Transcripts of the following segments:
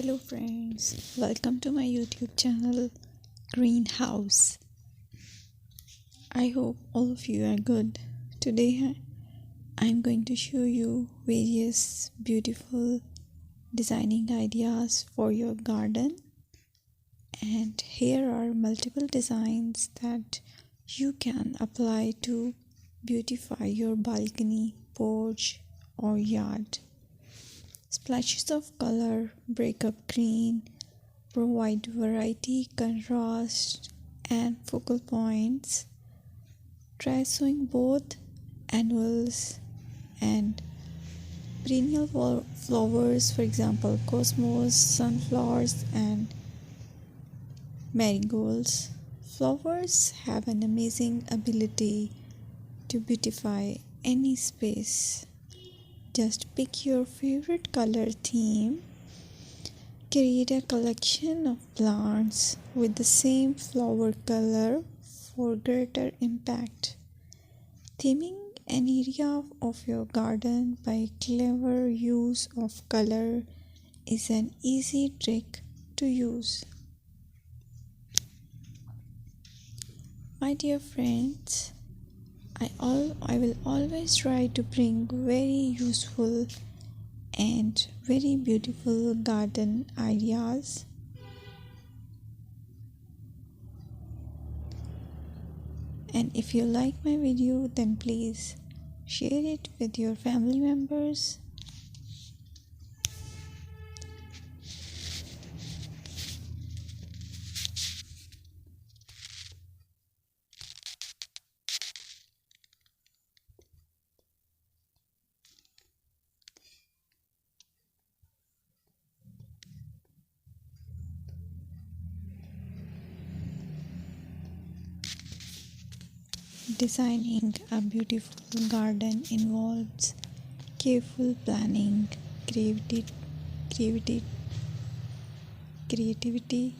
Hello friends, welcome to my YouTube channel Greenhouse. I hope all of you are good. Today I'm going to show you various beautiful designing ideas for your garden, and here are multiple designs that you can apply to beautify your balcony, porch or yard. Splashes of color break up green, provide variety, contrast, and focal points. Try sowing both annuals and perennial flowers, for example, cosmos, sunflowers, and marigolds. Flowers have an amazing ability to beautify any space. Just pick your favorite color theme. Create a collection of plants with the same flower color for greater impact. Theming an area of your garden by clever use of color is an easy trick to use. My dear friends, I will always try to bring very useful and very beautiful garden ideas. And if you like my video, then please share it with your family members. Designing a beautiful garden involves careful planning, creativity, creativity,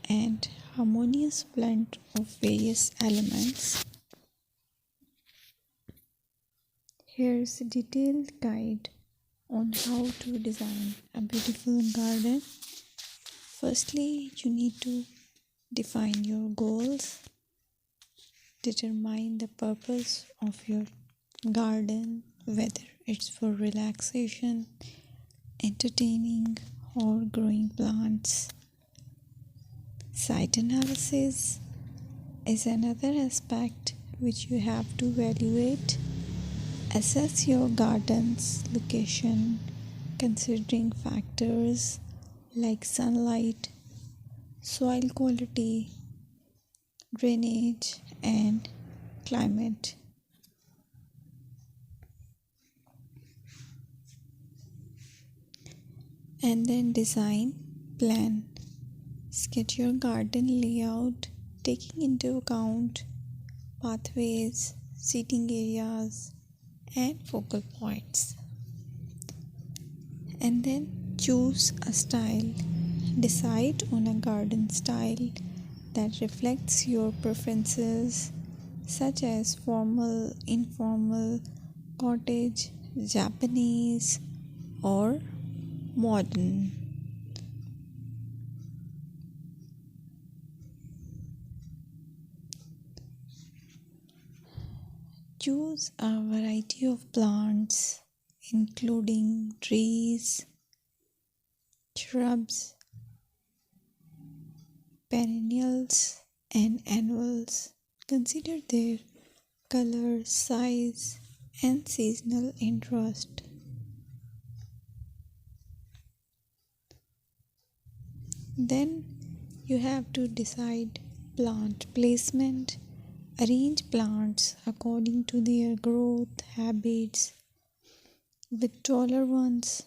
and harmonious blend of various elements. Here's a detailed guide on how to design a beautiful garden. Firstly, you need to define your goals. Determine the purpose of your garden, whether it's for relaxation, entertaining, or growing plants. Site analysis is another aspect which you have to evaluate. Assess your garden's location, considering factors like sunlight, soil quality, drainage, and climate. And then design plan. Sketch your garden layout, taking into account pathways, seating areas, and focal points. And then choose a style. Decide on a garden style that reflects your preferences, such as formal, informal, cottage, Japanese, or modern. Choose a variety of plants, including trees, shrubs, perennials, and annuals. Consider their color, size, and seasonal interest. Then you have to decide plant placement. Arrange plants according to their growth habits, with taller ones